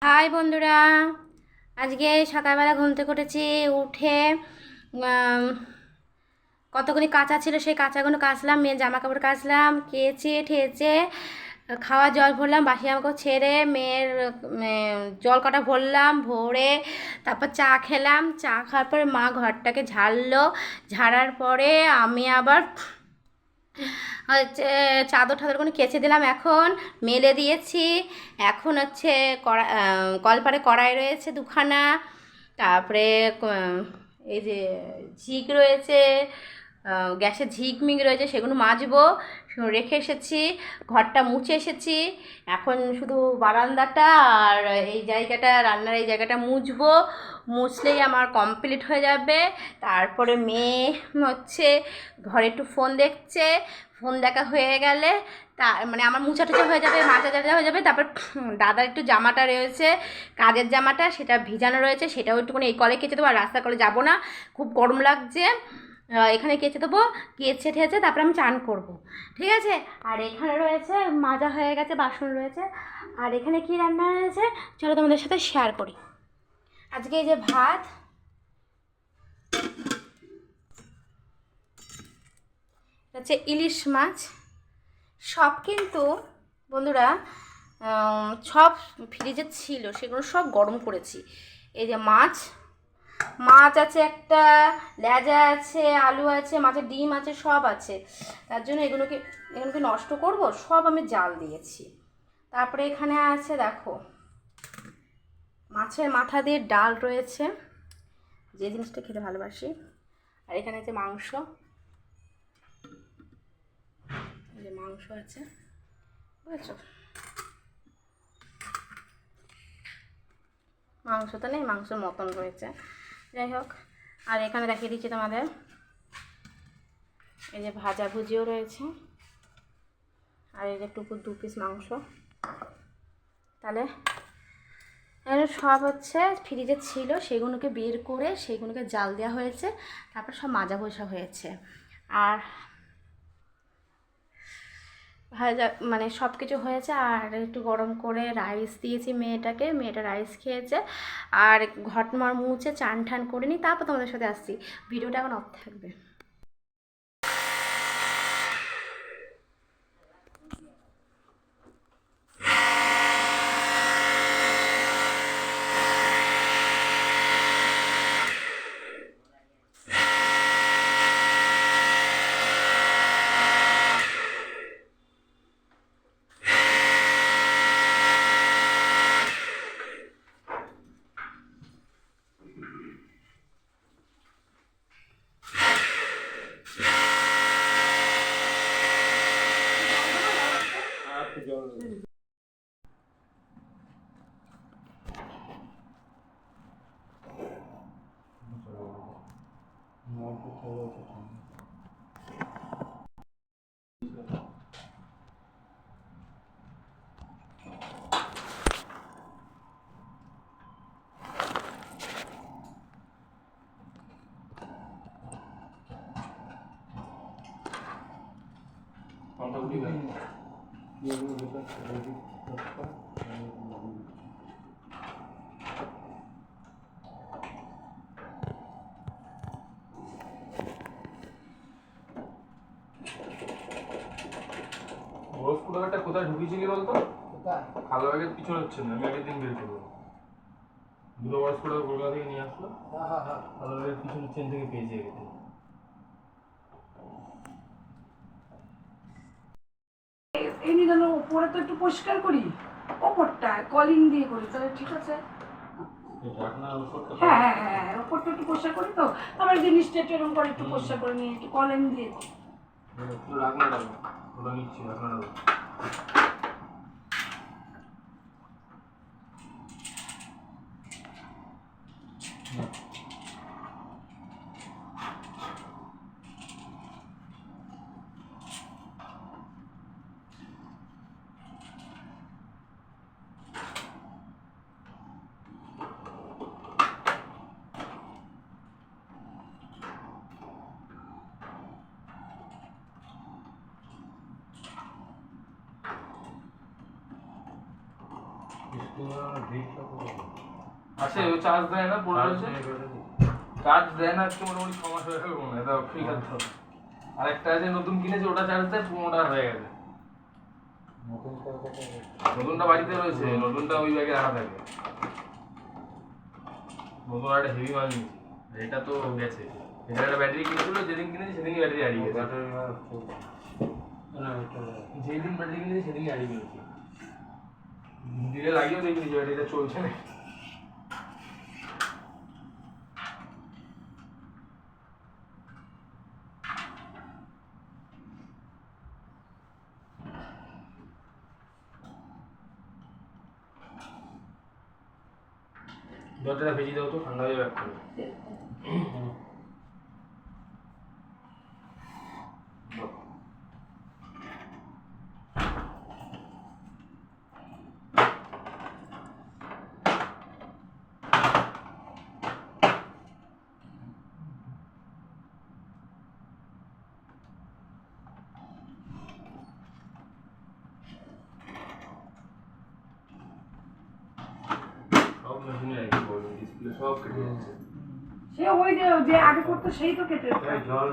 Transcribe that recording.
High বন্ধুরা, আজকে সকালবেলা ঘুম থেকে উঠেছি। উঠে আম, কতগুলি কাঁচা ছিল, সেই কাঁচাগুলো কাচলাম, মেয়ের জামা কাপড় কাচলাম, কেচে ঠেচে খাওয়া জল ভরলাম, বাসি জামাকাপড় ছেড়ে মেয়ের জল কটা ভরলাম, ভরে তারপর চা খেলাম। চা খাওয়ার পরে মা ঘরটাকে ঝাড়লো, ঝাড়ার পরে আমি আবার হচ্ছে চাদর ঠাদরগুলো কেচে দিলাম, এখন মেলে দিয়েছি। এখন হচ্ছে কলপারে কড়াই রয়েছে দুখানা, তারপরে এই যে ঝিক রয়েছে, গ্যাসে ঝিকমিক রয়েছে, সেগুলো মাজবো। রেখে এসেছি, ঘরটা মুছে এসেছি। এখন শুধু বারান্দাটা আর এই জায়গাটা, রান্নার এই জায়গাটা মুছবো। মুছলেই আমার কমপ্লিট হয়ে যাবে। তারপরে মেয়ে হচ্ছে ঘরে একটু ফোন দেখছে, ফোন দেখা হয়ে গেলে মানে আমার মুছা টুচা হয়ে যাবে, মাজা টাজা হয়ে যাবে। তারপর দাদার একটু জামাটা রয়েছে, কাজের জামাটা, সেটা ভিজানো রয়েছে, সেটাও একটুখানি এই কলে কেচে দেবো। আর রাস্তার কলে যাবো না, খুব গরম লাগছে, এখানে কেচে দেবো। কেচে ঠেচে তারপরে আমি চান করবো, ঠিক আছে? আর এখানে রয়েছে, মাজা হয়ে গেছে, বাসন রয়েছে। আর এখানে কি রান্না হয়েছে চলো তোমাদের সাথে শেয়ার করি। আজকে এই যে ভাত, হচ্ছে ইলিশ মাছ, সব কিন্তু বন্ধুরা সব ফ্রিজে ছিল, সেগুলো সব গরম করেছি। এই যে মাছ, মাছ আছে একটা, লেজা আছে, আলু আছে, মাছের ডিম আছে, সব আছে। তার জন্য এগুলোকে নষ্ট করব, সব আমি জাল দিয়েছি। তারপরে এখানে আছে দেখো, মাছের মাথা দিয়ে ডাল রয়েছে, যে জিনিসটা খেতে ভালোবাসি। আর এখানে আছে মাংস, এই যে মাংস আছে, বুঝেছো? মাংস তো নেই, মাংসের মতন রয়েছে, যাই হোক। আর এখানে দেখিয়ে দিচ্ছি তোমাদের, এই যে ভাজা ভুজিও রয়েছে, আর এই যে টুকু 2 পিস মাংস। তাহলে এখানে সব হচ্ছে ফ্রিজে ছিল, সেগুলোকে বের করে সেগুলোকে জাল দেওয়া হয়েছে, তারপর সব মাজা ঘষা হয়েছে। আর ভাজা মানে সব কিছু হয়েছে। আর একটু গরম করে রাইস দিয়েছি মেয়েটাকে, মেয়েটা রাইস খেয়েছে। আর ঘটমার মুছে চান ঠান করে নিই, তারপর তোমাদের সাথে আসছি। ভিডিওটা এখন অফ থাকবে। রোজ কোথাকারটা কোথায় ঢুকিয়েছিলি বলতো? কালো ব্যাগের পিছনে হচ্ছে না, আমি আগের দিন বের করবো। দুটো বয়স করে কলকাতা থেকে নিয়ে আসলো, কালো ব্যাগের পিছনের চেন থেকে পেয়েছি আগের দিন। এমনি যেন উপরে তো একটু পরিষ্কার করি, ওপরটা কলিং দিয়ে করি, তাহলে ঠিক আছে। হ্যাঁ হ্যাঁ হ্যাঁ হ্যাঁ, ওপরটা একটু পরিষ্কার করি, তো আবার জিনিসটা একটু এরকম করে একটু পরিষ্কার করে নিয়ে একটু কলিং দিয়ে করি। রাখনা রাখবো, ওটা নিচ্ছি, রাখনা রাখবো। আছে ও চার্জ দেয় না পড়ে রয়েছে চার্জ দেয় না আজকে মোটামুটি 6 মাস হয়ে গেল মনে হয় এটা ফ্রি করতে হবে আরেকটা আছে নতুন কিনেছে ওটা চার্জ দেয় 15টা হয়ে গেছে নতুনটা বাড়িতে রয়েছে নতুনটা ওই ব্যাগে রাখা থাকে নতুন একটা হেভি মাল নিয়েছি এটা তো গেছে এটা একটা ব্যাটারি কিনেছিল যেদিন কিনেছি সেদিনই ব্যাটারি হারিয়ে গেছে যেদিন ব্যাটারি কিনেছি সেদিনই হারিয়ে গেছে দিলে লাগিয়েও দেখিনি যে ব্যাটারিটা চলছে না দরজাটা ভেজে দাও তো ঠান্ডা হয়ে ব্যাক করো সব মেশিনে রাখি বলুন ডিসপ্লে সব কেটে যাচ্ছে সে ওই যে যে আগে করতো সেই তো কেটে জল